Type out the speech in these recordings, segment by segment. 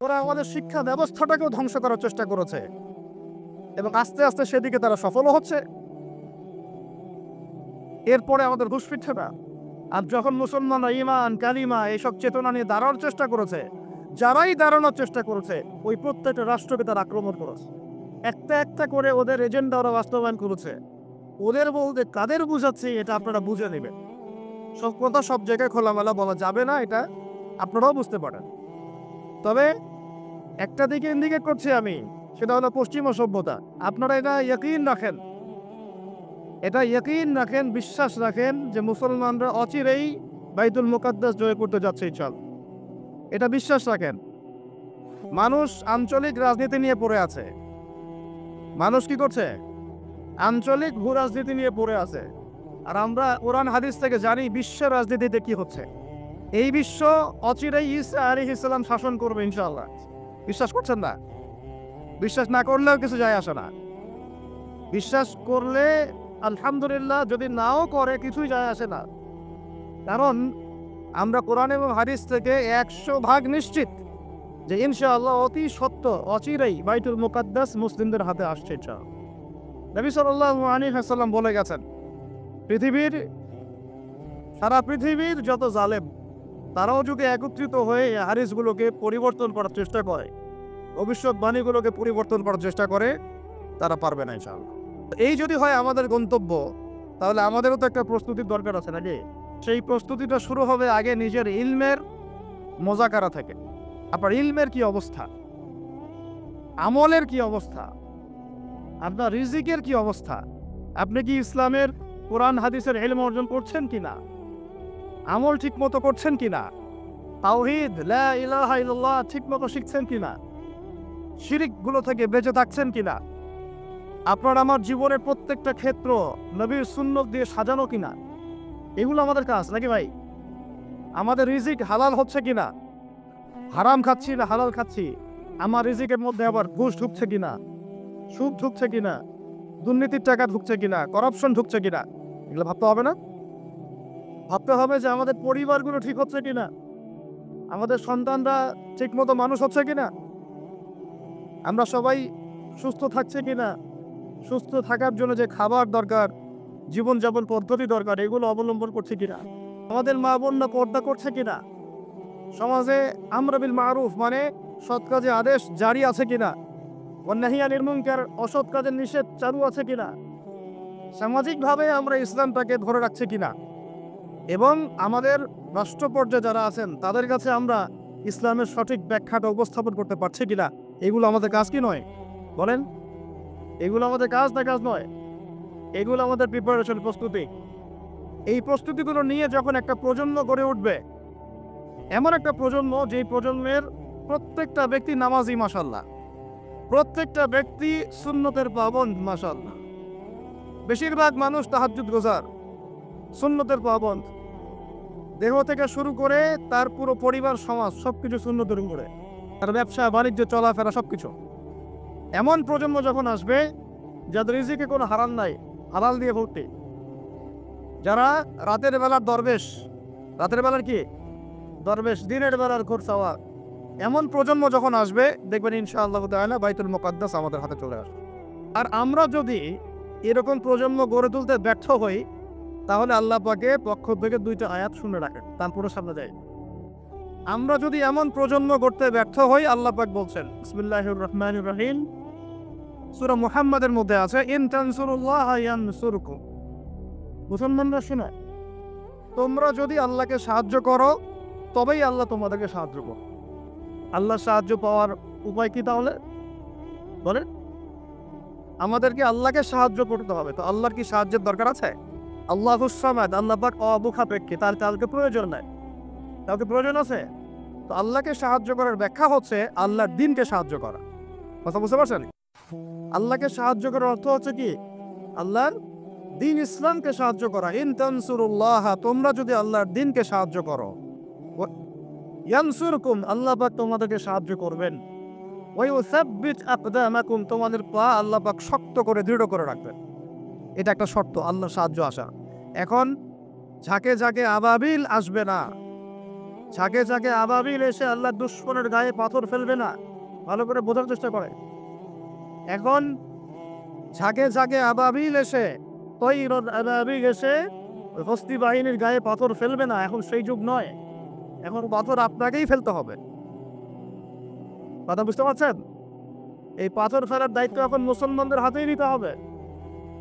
ওরা আমাদের শিক্ষা ব্যবস্থাটাকেও ধ্বংস করার চেষ্টা করেছে এবং আস্তে আস্তে সেদিকে তারা সফলও হচ্ছে। এরপরে আমাদের দুষ্পিঠে না। আর যখন মুসলমানরা ঈমান, কালিমা এইসব চেতনা নিয়ে দাঁড়ানোর চেষ্টা করেছে, যারাই দাঁড়ানোর চেষ্টা করেছে ওই প্রত্যেকটা রাষ্ট্রকে তারা আক্রমণ করেছে। একটা একটা করে ওদের এজেন্ডা ওরা বাস্তবায়ন করেছে। ওদের বলতে কাদের বুঝাচ্ছে এটা আপনারা বুঝে নেবেন। সব কথা সব জায়গায় খোলামেলা বলা যাবে না, এটা আপনারাও বুঝতে পারেন। তবে একটা দিকে ইন্ডিকেট করছি আমি, সেটা হলো পশ্চিমা সভ্যতা। আপনারা এটা ইয়াকিন রাখেন, বিশ্বাস রাখেন যে মুসলমানরা অচিরেই বাইতুল মুকাদ্দাস জয় করতে যাচ্ছে ইনশাআল্লাহ। এটা বিশ্বাস রাখেন। মানুষ আঞ্চলিক রাজনীতি নিয়ে পড়ে আছে। মানুষ কি করছে? আঞ্চলিক ভূ রাজনীতি নিয়ে পড়ে আছে। আর আমরা কোরআন হাদিস থেকে জানি বিশ্বের রাজনীতিতে কি হচ্ছে। এই বিশ্ব অচিরেই ঈসা আলাইহিস সালাম শাসন করবে ইনশাআল্লাহ। বিশ্বাস করছেন না? বিশ্বাস না করলেও কিছু যায় আসে না। বিশ্বাস করলে আলহামদুলিল্লাহ, যদি নাও করে কিছুই যায় আসে না। কারণ আমরা কোরআন এবং হাদিস থেকে 100% নিশ্চিত যে ইনশাআল্লাহ অতি সত্য অচিরেই বাইতুল মুকাদ্দাস মুসলিমদের হাতে আসছে ইনশাআল্লাহ। নবী সাল্লাল্লাহু আলাইহি ওয়াসাল্লাম বলে গেছেন, সারা পৃথিবীর যত জালেম তারাও যদি একত্রিত হয়ে হাদিসগুলোকে পরিবর্তন করার চেষ্টা করে, ভবিষ্যৎবাণীগুলোকে পরিবর্তন করার চেষ্টা করে, তারা পারবে না ইনশাআল্লাহ। এই যদি হয় আমাদের গন্তব্য, তাহলে আমাদেরও তো একটা প্রস্তুতির দরকার আছে নাকি? সেই প্রস্তুতিটা শুরু হবে আগে নিজের ইলমের মোজাকারা থেকে। আপনার ইলমের কি অবস্থা, আমলের কি অবস্থা, আপনার রিজিকের কি অবস্থা, আপনি কি ইসলামের কোরআন হাদিসের ইলম অর্জন করছেন কিনা, আমল ঠিক মতো করছেন কিনা, তাওহীদ লা ইলাহা ইল্লাল্লাহ ঠিক মতো শিখছেন কিনা, শিরিকগুলো থেকে বেঁচে থাকছেন কিনা, আপনার আমার জীবনের প্রত্যেকটা ক্ষেত্র নবীর সুন্নত দিয়ে সাজানো কিনা, এগুলো আমাদের কাজ নাকি ভাই? আমাদের রিজিক হালাল হচ্ছে কিনা, হারাম খাচ্ছি না হালাল খাচ্ছি, আমার রিজিকের মধ্যে আবার ঘুষ ঢুকছে কিনা, সুদ ঢুকছে কিনা, দুর্নীতির টাকা ঢুকছে কিনা, করাপশন ঢুকছে কিনা, এগুলো ভাবতে হবে না? ভাবতে হবে যে আমাদের পরিবারগুলো ঠিক হচ্ছে কিনা, আমাদের সন্তানরা ঠিক মতো মানুষ হচ্ছে কিনা, আমরা সবাই সুস্থ থাকছে কিনা, সুস্থ থাকার জন্য যে খাবার দরকার, জীবনযাপন পদ্ধতি দরকার, এগুলো অবলম্বন করছে কিনা, আমাদের মা বোনরা পর্দা করছে কিনা, সমাজে আমর বিল মারুফ মানে সৎ কাজে আদেশ জারি আছে কিনা, ওয়ান্নাহি আনিল মুনকার অসৎ কাজের নিষেধ চালু আছে কিনা, সামাজিকভাবে আমরা ইসলামটাকে ধরে রাখছি কিনা, এবং আমাদের রাষ্ট্র পর্যায়ে যারা আছেন তাদের কাছে আমরা ইসলামের সঠিক ব্যাখ্যাটা উপস্থাপন করতে পারছি কিনা, এগুলো আমাদের কাজ কি নয়? বলেন, এগুলো আমাদের কাজ না কাজ নয়? এগুলো আমাদের প্রিপারেশন, প্রস্তুতি। এই প্রস্তুতিগুলো নিয়ে যখন একটা প্রজন্ম গড়ে উঠবে, এমন একটা প্রজন্ম যেই প্রজন্মের প্রত্যেকটা ব্যক্তি নামাজি মাশাআল্লাহ, প্রত্যেকটা ব্যক্তি সুন্নতের পাবন্দ মাশাআল্লাহ, বেশিরভাগ মানুষ তাহাজ্জুদ গোজার, সুন্নতের পাবন্দ, দেহ থেকে শুরু করে তার পুরো পরিবার সমাজ সবকিছু সুন্নতের উপরে, তার ব্যবসা বাণিজ্য চলাফেরা সবকিছু। এমন প্রজন্ম যখন আসবে যাদের রিজিকে কোনো হারাম নাই, হালাল দিয়ে ভর্তি, যারা রাতের বেলার দরবেশ, রাতের বেলার কি দরবেশ, দিনের বেলার ঘোরসাওয়ার, এমন প্রজন্ম যখন আসবে দেখবেন ইনশাআল্লাহ তাআলা বাইতুল মুকাদ্দাস আমাদের হাতে চলে আসবে। আর আমরা যদি এরকম প্রজন্ম গড়ে তুলতে ব্যর্থ হই, তাহলে আল্লাহ পাকের পক্ষ থেকে 2টা আয়াত শুনে রাখেন, তারপরে সামনে যাই। আমরা যদি এমন প্রজন্ম গড়তে ব্যর্থ হই, আল্লাহ পাক বলছেন বিসমিল্লাহির রহমানির রহিম, সূরা মুহাম্মাদের মধ্যে আছে, ইন তানসুরুল্লাহ ইয়ানসুরকুম। মুসলমানরা শুনে, তোমরা যদি আল্লাহকে সাহায্য করো তবেই আল্লাহ তোমাদেরকে সাহায্য করো। আল্লাহ সাহায্য পাওয়ার উপায় কি তাহলে? বলেন, আমাদেরকে আল্লাহকে সাহায্য করতে হবে। তো আল্লাহর কি সাহায্যের দরকার আছে? আল্লাহুস সামাদ, আল্লাহ পাক অবুখাপেক্ষী, তার কাউকে প্রয়োজন নাই। কাউকে প্রয়োজন আছে? তো আল্লাহকে সাহায্য করার ব্যাখ্যা হচ্ছে আল্লাহর দ্বীনকে সাহায্য করা। কথা বুঝতে পারছেন? আল্লাহকে সাহায্য করার অর্থ হচ্ছে কি? আল্লাহর দ্বীন ইসলামকে সাহায্য করা। ইন তানসুরুল্লাহ, তোমরা যদি আল্লাহর দ্বীনকে সাহায্য করো, ইয়ানসুরকুম, আল্লাহ পাক তোমাদেরকে সাহায্য করবেন। ওয়া ইউসাব্বিত আকদামাকুম, তোমাদের পা আল্লাহ পাক শক্ত করে দৃঢ় করে রাখবেন। এটা একটা শর্ত আল্লাহর সাহায্য আসা। এখন ঝাঁকে ঝাঁকে আবাবিল আসবে না, ঝাঁকে ঝাঁকে আবাবিল এসে আল্লাহ দুশ্মনের গায়ে পাথর ফেলবে না? ভালো করে বোঝার চেষ্টা করে। এখন ঝাঁকে ঝাঁকে আবাবিল এসে তৈরুল আবাবিল এসে হস্তি বাহিনীর গায়ে পাথর ফেলবে না, এখন সেই যুগ নয়। এখন পাথর আপনাকেই ফেলতে হবে। কথা বুঝতে পারছেন? এই পাথর ফেলার দায়িত্ব এখন মুসলমানদের হাতেই নিতে হবে।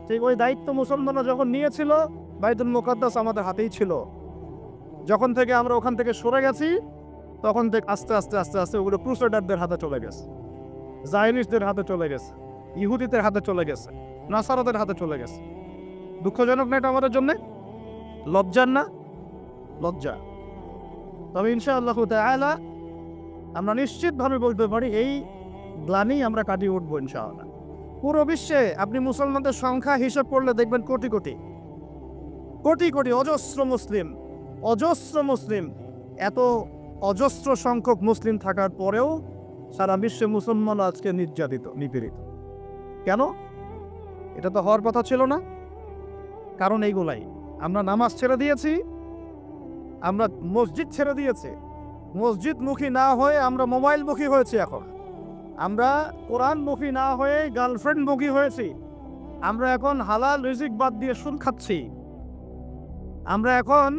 ঠিক ওই দায়িত্ব মুসলমানরা যখন নিয়েছিল, বাইতুল মুকাদ্দাস আমাদের হাতেই ছিল। যখন থেকে আমরা ওখান থেকে সরে গেছি, তখন থেকে আস্তে আস্তে আস্তে আস্তে ওগুলো ক্রুসেডারদের হাতে চলে গেছে, জায়নিস্টদের হাতে চলে গেছে, ইহুদিদের হাতে চলে গেছে, নাসারাদের হাতে চলে গেছে। দুঃখজনক না এটা আমাদের জন্যে? লজ্জার না? লজ্জা। তবে ইনশাআল্লাহ তাআলা আমরা নিশ্চিতভাবে বলতে পারি এই গ্লানি আমরা কাটিয়ে উঠবো ইনশাআল্লাহ। পুরো বিশ্বে আপনি মুসলমানদের সংখ্যা হিসাব করলে দেখবেন কোটি কোটি কোটি কোটি অজস্র মুসলিম, অজস্র মুসলিম। এত অজস্র সংখ্যক মুসলিম থাকার পরেও সারা বিশ্বে মুসলমান আজকে নির্যাতিত, নিপীড়িত। কেন? এটা তো হওয়ার কথা ছিল না। কারণ এইগুলাই, আমরা নামাজ ছেড়ে দিয়েছি, আমরা মসজিদ ছেড়ে দিয়েছি, মসজিদমুখী না হয়ে আমরা মোবাইলমুখী হয়েছি। এখন আমরা কোরআনমুখী না হয়ে গার্লফ্রেন্ডমুখী হয়েছি। আমরা এখন হালাল রিজিক বাদ দিয়ে সুদ খাচ্ছি। আমরা এখন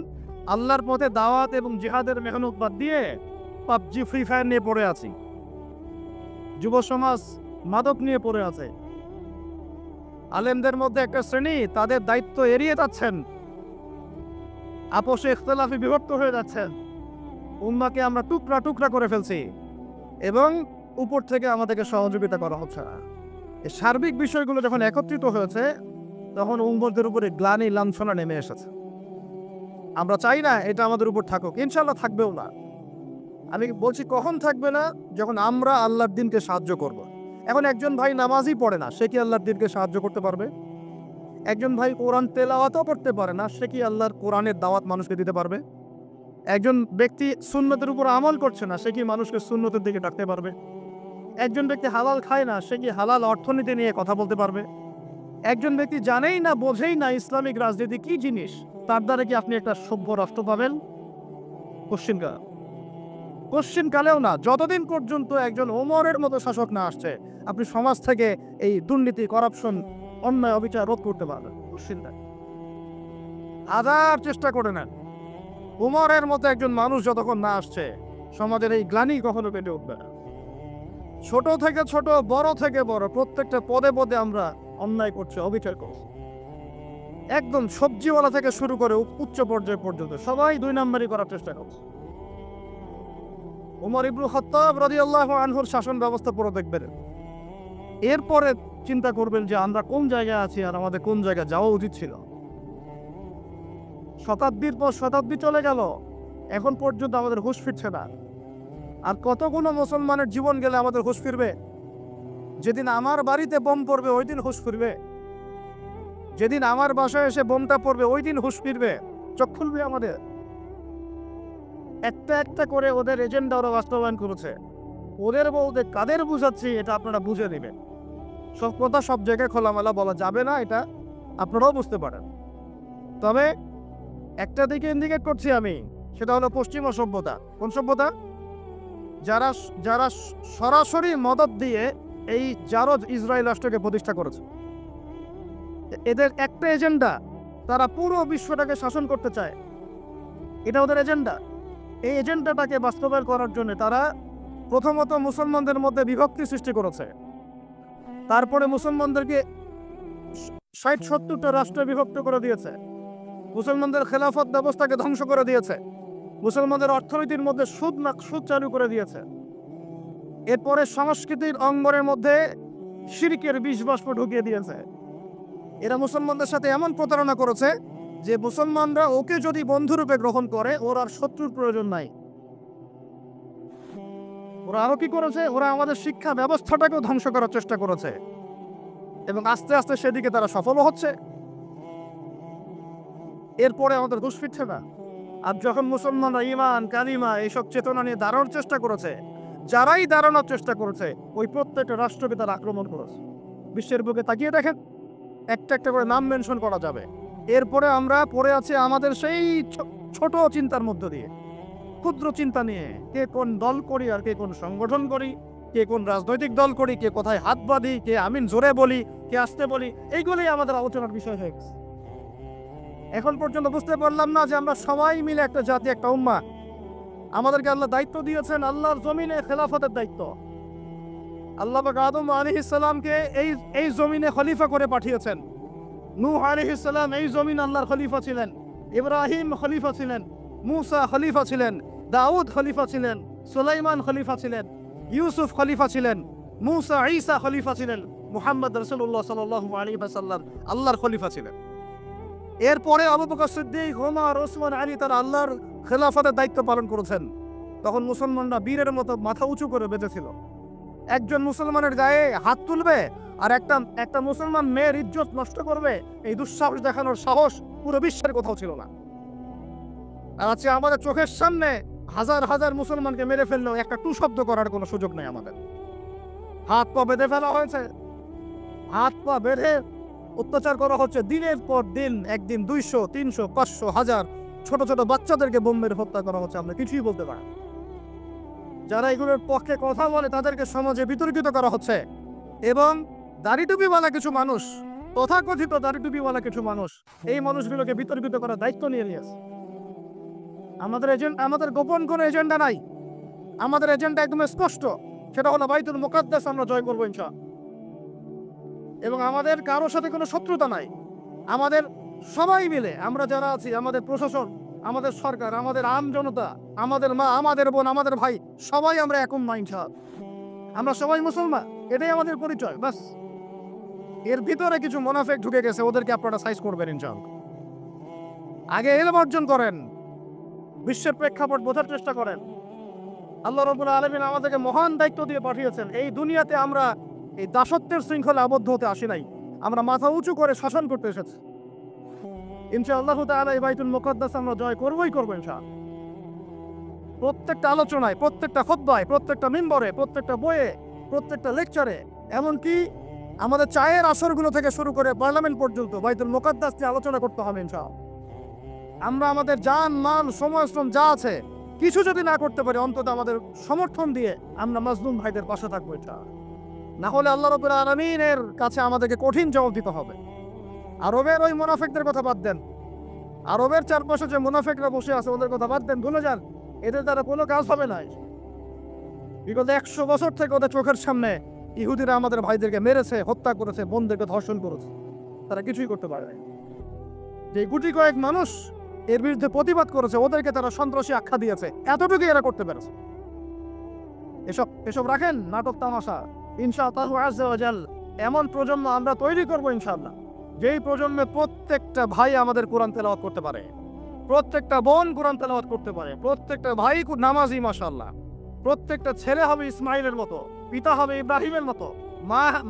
আল্লাহর পথে দাওয়াত এবং জিহাদের মেহনত বাদ দিয়ে পাবজি, ফ্রি ফায়ার নিয়ে পড়ে আছি। যুব সমাজ মাদক নিয়ে পড়ে আছে। আলেমদের মধ্যে একটা শ্রেণী তাদের দায়িত্ব এড়িয়ে যাচ্ছেন, আপোষে ইখতিলাফে বিভক্ত হয়ে যাচ্ছেন। উম্মাহকে আমরা টুকরা টুকরা করে ফেলছি এবং উপর থেকে আমাদেরকে সহযোগিতা করা হচ্ছে না। এই সার্বিক বিষয়গুলো যখন একত্রিত হয়েছে, তখন উম্মতের উপরে গ্লানি, লাঞ্ছনা নেমে এসেছে। আমরা চাই না এটা আমাদের উপর থাকুক, ইনশাআল্লাহ থাকবেও না। আমি বলছি কখন থাকবে না? যখন আমরা আল্লাহর দিনকে সাহায্য করব। এখন একজন ভাই নামাজই পড়ে না, সে কি আল্লাহর দিনকে সাহায্য করতে পারবে? একজন ভাই কোরআন তেলাওয়াতও করতে পারে না, সে কি আল্লাহর কোরআনের দাওয়াত মানুষকে দিতে পারবে? একজন ব্যক্তি সুন্নতের উপর আমল করছে না, সে কি মানুষকে সুন্নতের দিকে ডাকতে পারবে? একজন ব্যক্তি হালাল খায় না, সে কি হালাল অর্থনীতি নিয়ে কথা বলতে পারবে? একজন ব্যক্তি জানেই না, বোঝেই না ইসলামিক রাজনীতি কি জিনিস, তার দ্বারা কি আপনি একটা সভ্য রাষ্ট্র পাবেন? কোশ্চিন কালেও না। যতদিন পর্যন্ত একজন ওমরের মতো শাসক না আসছে, আপনি সমাজ থেকে এই দুর্নীতি, করাপশন, অন্যায়, অবিচার রোধ করতে পারবেন। কোশ্চিন হাজার চেষ্টা করে নেন, ওমরের মতো একজন মানুষ যতক্ষণ না আসছে, সমাজের এই গ্লানি কখনো কেটে উঠবে না। ছোট থেকে ছোট, বড় থেকে বড়, প্রত্যেকটা পদে পদে আমরা অন্যায় করছি, অবিচার করছি। একদম সবজিওয়ালা থেকে শুরু করে উচ্চ পর্যায় পর্যন্ত সবাই 2 নম্বরই করার চেষ্টা করছে। ওমর ইবনে খাত্তাব রাদিয়াল্লাহু আনহুর শাসন ব্যবস্থা পুরো দেখবেন, এরপরে চিন্তা করবেন যে আমরা কোন জায়গায় আছি আর আমাদের কোন জায়গায় যাওয়া উচিত ছিল। শতাব্দীর পর শতাব্দী চলে গেল, এখন পর্যন্ত আমাদের হুঁশ ফিরছে না। আর কতগুলো মুসলমানের জীবন গেলে আমাদের হুঁশ ফিরবে? যেদিন আমার বাড়িতে বোম পড়বে ওই দিন হুঁশ ফিরবে, যেদিন আমার বাসায় এসে বোমটা পড়বে ওই দিন হুঁশ ফিরবে, চোখ খুলবে আমাদের। একটা একটা করে ওদের এজেন্ডা ওরা বাস্তবায়ন করেছে। ওদের বলতে কাদের বুঝাচ্ছি এটা আপনারা বুঝে নেবেন। সব কথা সব জায়গায় খোলামেলা বলা যাবে না, এটা আপনারাও বুঝতে পারেন। তবে একটা দিকে ইন্ডিকেট করছি আমি, সেটা হলো পশ্চিমা সভ্যতা। কোন সভ্যতা? যারা যারা সরাসরি মদদ দিয়ে এই জারজ ইসরায়েল রাষ্ট্রকে প্রতিষ্ঠা করেছে। এদের একটা এজেন্ডা, তারা পুরো বিশ্বটাকে শাসন করতে চায়, এটা ওদের এজেন্ডা। এই এজেন্ডাটাকে বাস্তবায়ন করার জন্য তারা প্রথমত মুসলমানদের মধ্যে বিভক্তি সৃষ্টি করেছে, তারপরে মুসলমানদেরকে 60-70টা রাষ্ট্রে বিভক্ত করে দিয়েছে, মুসলমানদের খেলাফত ব্যবস্থাকে ধ্বংস করে দিয়েছে, মুসলমানদের অর্থনীতির মধ্যে সুদ চালু করে দিয়েছে। এরপরে সংস্কৃতির অঙ্গনের মধ্যে শিরকের বিষ বাষ্প ঢুকিয়ে দিয়েছে। এরা মুসলমানদের সাথে এমন প্রতারণা করেছে যে মুসলমানরা ওকে যদি বন্ধুরূপে গ্রহণ করে, ওর আর শত্রুর প্রয়োজন নাই। ওরা আরো কি করেছে? ওরা আমাদের শিক্ষা ব্যবস্থাটাকেও ধ্বংস করার চেষ্টা করেছে এবং আস্তে আস্তে সেদিকে তারা সফলও হচ্ছে। এরপরে আমাদের হুঁশ ফিরছে না। আর যখন মুসলমানরা ঈমান, কালিমা এইসব চেতনা নিয়ে দাঁড়ানোর চেষ্টা করেছে, যারাই দাঁড়ানোর চেষ্টা করেছে ওই প্রত্যেকটা রাষ্ট্রকে তারা আক্রমণ করেছে। বিশ্বের বুকে তাকিয়ে দেখেন, একটা একটা করে নাম মেনশন করা যাবে। এরপরে আমরা পড়ে আছি আমাদের সেই ছোট চিন্তার মধ্য দিয়ে। ক্ষুদ্র চিন্তা নিয়ে কে কোন দল করি আর কে কোন সংগঠন করি, কে কোন রাজনৈতিক দল করি, কে কোথায় হাত বাঁধি, কে আমিন জোরে বলি, কে আসতে বলি, এইগুলোই আমাদের আলোচনার বিষয় হয়ে গেছে। এখন পর্যন্ত বুঝতে পারলাম না যে আমরা সবাই মিলে একটা জাতি, একটা উম্মাহ। আমাদেরকে আল্লাহ দায়িত্ব দিয়েছেন আল্লাহর জমিনে খেলাফতের দায়িত্ব। আল্লাহ পাক আদম আলাইহিস সালামকে এই জমিনে খলিফা করে পাঠিয়েছেন। নূহ আলাইহিস সালাম এই জমিন আল্লাহর খলিফা ছিলেন, ইব্রাহিম খলিফা ছিলেন, মূসা খলিফা ছিলেন, দাউদ খলিফা ছিলেন, সুলাইমান খলিফা ছিলেন, ইউসুফ খলিফা ছিলেন, মূসা ঈসা খলিফা ছিলেন, মুহাম্মদ রাসূলুল্লাহ সাল্লাল্লাহু আলাইহি ওয়াসাল্লাম আল্লাহর খলিফা ছিলেন। এরপরে আবু বকর সিদ্দিক, ওমর, ওসমান, আলী তারা আল্লাহর খেলাফতের দায়িত্ব পালন করেছেন। তখন মুসলমানরা বীরের মতো মাথা উঁচু করে বেঁচেছিল। একজন মুসলমানের গায়ে হাত তুলবে আর একটা মুসলমান মেয়ের ইজ্জত নষ্ট করবে, এই দুঃসাহস দেখানোর সাহস পুরো বিশ্বের কোথাও ছিল না। আর আজকে আমাদের চোখের সামনে হাজার হাজার মুসলমানকে মেরে ফেললেও একটা টু শব্দ করার কোনো সুযোগ নেই আমাদের। হাত পা বেঁধে ফেলা হয়েছে, হাত পা বেঁধে অত্যাচার করা হচ্ছে দিনের পর দিন। একদিন 200, 300, 500, 1000 ছোট ছোট বাচ্চাদেরকে বোম মেরে হত্যা করা হচ্ছে। আমরা কিছুই বলতে পারি। যারা এগুলোর পক্ষে কথা বলে তাদেরকে সমাজে বিতর্কিত করা হচ্ছে। এবং দাড়িটুপিওয়ালা কিছু মানুষ, তথাকথিত দাড়িটুপিওয়ালা কিছু মানুষ, এই মানুষগুলোকে বিতর্কিত করার দায়িত্ব নিয়ে নিয়েছে। আমাদের গোপন কোনো এজেন্ডা নাই। আমাদের এজেন্ডা একদম স্পষ্ট, সেটা হলো বাইতুল মুকাদ্দাস আমরা জয় করবো ইনশাআল্লাহ। এবং আমাদের কারোর সাথে কোনো শত্রুতা নাই। আমাদের সবাই মিলে আমরা যারা আছি, আমাদের প্রশাসন, আমাদের সরকার, আমাদের আম জনতা, আমাদের মা, আমাদের বোন, আমাদের ভাই, সবাই আমরা এক উম্মাহ ইনশাআল্লাহ। আমরা সবাই মুসলমান, এটাই আমাদের পরিচয়। বাস এর ভিতরে কিছু মুনাফিক ঢুকে গেছে, ওদেরকে আপনারা সাইজ করবেন ইনশাআল্লাহ। আগে ইলম অর্জন করেন, বিশ্বের প্রেক্ষাপট বোঝার চেষ্টা করেন। আল্লাহ রাব্বুল আলামিন আমাদেরকে মহান দায়িত্ব দিয়ে পাঠিয়েছেন। এই দুনিয়াতে আমরা এই দাসত্বের শৃঙ্খলে আবদ্ধ হতে আসি নাই, আমরা মাথা উঁচু করে শাসন করতে এসেছি। ইনশাআল্লাহ তাআলা এই বাইতুল মুকাদ্দাস আমরা জয় করবই করবো ইনশাআল্লাহ। প্রত্যেকটা আলোচনায়, প্রত্যেকটা খুতবায়, প্রত্যেকটা মিম্বরে, প্রত্যেকটা বইয়ে, প্রত্যেকটা লেকচারে, এমনকি আমাদের চায়ের আসরগুলো থেকে শুরু করে পার্লামেন্ট পর্যন্ত বাইতুল মুকাদ্দাস নিয়ে আলোচনা করতে হবে ইনশাআল্লাহ। আমরা আমাদের জান, মাল, সময়, শ্রম যা আছে কিছু যদি না করতে পারি, অন্তত আমাদের সমর্থন দিয়ে আমরা মাজলুম ভাইদের পাশে থাকবো ইনশাআল্লাহ। না হলে আল্লাহ রাব্বুল আলামিনের কাছে আমাদেরকে কঠিন জবাব দিতে হবে। আরবের ওই মুনাফিকদের কথা বাদ দেন, আরবের চারপাশে যে মুনাফিকরা বসে আছে ওদের কথা বাদ দেন, ভুলে যান। এদের দ্বারা কোনো কাজ হবে না। বিগত 100 বছর থেকে ওদের চোখের সামনে ইহুদিরা আমাদের ভাইদেরকে মেরেছে, হত্যা করেছে, বোনদেরকে ধর্ষণ করেছে, তারা কিছুই করতে পারে না। যে গুটি কয়েক মানুষ এর বিরুদ্ধে প্রতিবাদ করেছে, ওদেরকে তারা সন্ত্রাসী আখ্যা দিয়েছে, এতটুকুই এরা করতে পেরেছে। এসব রাখেন নাটক তামাশা। ইনশাআল্লাহ আযজা ওয়া জাল এমন প্রজন্ম আমরা তৈরি করবো ইনশাআল্লাহ, যেই প্রজন্মে প্রত্যেকটা ভাই আমাদের কোরআন তেলাওয়াত করতে পারে, প্রত্যেকটা বোন কোরআন তেলাওয়াত করতে পারে, প্রত্যেকটা ভাই নামাজি মাশাআল্লাহ, প্রত্যেকটা ছেলে হবে ইসমাইলের মতো, পিতা হবে ইব্রাহিমের মতো,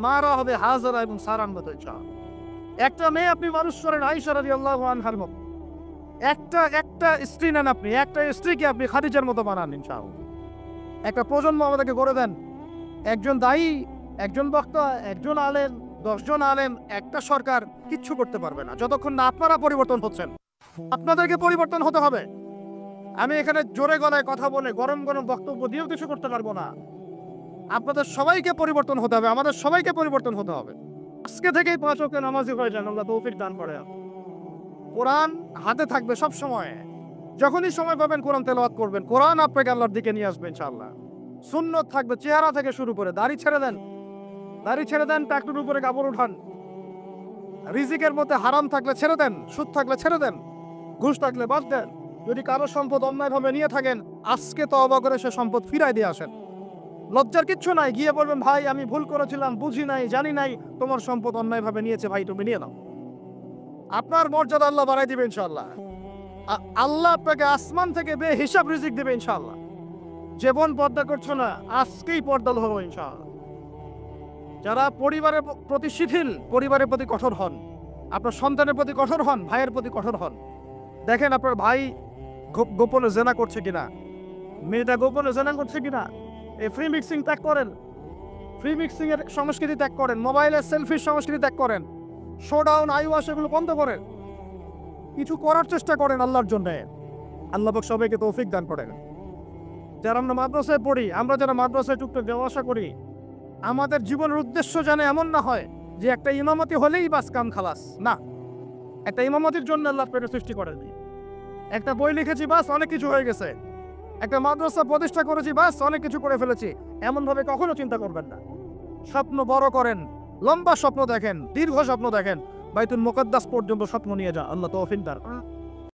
মারা হবে হাজরা এবং সারার মতো ইনশাআল্লাহ। একটা মেয়ে আপনি মানুষ করেন আয়েশা রাদিয়াল্লাহু আনহার মতো। একটা স্ত্রী নেন আপনি, একটা স্ত্রীকে আপনি খাদিজার মতো বানান ইনশাআল্লাহ। একটা প্রজন্ম আমাদেরকে গড়ে দেন। একজন দায়ী, একজন বক্তা, একজন আলেম, 10 জন আলেম, একটা সরকার কিচ্ছু করতে পারবে না যতক্ষণ না আপনারা পরিবর্তন হচ্ছেন। আপনাদেরকে পরিবর্তন হতে হবে। আমি এখানে জোরে গলায় কথা বলে গরম গরম বক্তব্য দিয়েও কিছু করতে পারবো না। আপনাদের সবাইকে পরিবর্তন হতে হবে, আমাদের সবাইকে পরিবর্তন হতে হবে। আজকে থেকেই 5 ওয়াক্ত নামাজি হয়ে যান, আল্লাহ তৌফিক দান করে। কোরআন হাতে থাকবে সব সময়, যখনই সময় পাবেন কোরআন তেলাওয়াত করবেন। কোরআন আপনাকে আল্লাহর দিকে নিয়ে আসবে ইনশাআল্লাহ। সুন্নত থাকবে, চেহারা থেকে শুরু করে দাড়ি ছেড়ে দেন, টাকটুর উপরে কাপড় উঠান। রিজিকের মধ্যে হারাম থাকলে ছেড়ে দেন, সুদ থাকলে ছেড়ে দেন, ঘুষ থাকলে বাদ দেন। যদি কারো সম্পদ অন্যায়ভাবে নিয়ে থাকেন, আজকে তওবা করে সে সম্পদ ফিরাই দিয়ে আসেন। লজ্জার কিচ্ছু নাই, গিয়ে বলবেন ভাই আমি ভুল করেছিলাম, বুঝি নাই, জানি নাই, তোমার সম্পদ অন্যায়ভাবে নিয়েছে, ভাই তুমি নিয়ে নাও। আপনার মর্যাদা আল্লাহ বাড়াই দিবে ইনশাআল্লাহ। আল্লাহ আপনাকে আসমান থেকে বেহিসাব রিজিক দেবে ইনশাআল্লাহ। যে বোন পর্দা করছো না, আজকেই পর্দা হবো ইনশাআল্লাহ। যারা পরিবারের প্রতি শিথিল, পরিবারের প্রতি কঠোর হন, আপনার সন্তানের প্রতি কঠোর হন, ভাইয়ের প্রতি কঠোর হন। দেখেন আপনার ভাই গোপনে জেনা করছে কিনা, মেয়েটা গোপনে জেনা করছে কিনা। এই ফ্রি মিক্সিং ত্যাগ করেন, ফ্রি মিক্সিং এর সংস্কৃতি ত্যাগ করেন, মোবাইলের সেলফির সংস্কৃতি ত্যাগ করেন, শোডাউন, আইওয়াশ এগুলো বন্ধ করেন। কিছু করার চেষ্টা করেন আল্লাহর জন্য। আল্লাহ পাক সবাইকে তৌফিক দান করেন। যারা আমরা মাদ্রাসায় পড়ি, আমরা যারা মাদ্রাসায় টুকটাক যাওয়া আসা করি, আমাদের জীবনের উদ্দেশ্য যেন এমন না হয় যে একটা ইমামতি হলেই বাস কাম খালাস। না, একটা ইমামতির জন্য আল্লাহ পেটে সৃষ্টি করেনি। একটা বই লিখেছি বাস অনেক কিছু হয়ে গেছে, একটা মাদ্রাসা প্রতিষ্ঠা করেছি বাস অনেক কিছু করে ফেলেছি, এমনভাবে কখনো চিন্তা করবেন না। স্বপ্ন বড় করেন, লম্বা স্বপ্ন দেখেন, দীর্ঘ স্বপ্ন দেখেন, বাইতুল মুকাদ্দাস পর্যন্ত স্বপ্ন নিয়ে যা। আল্লাহ তৌফিক দান।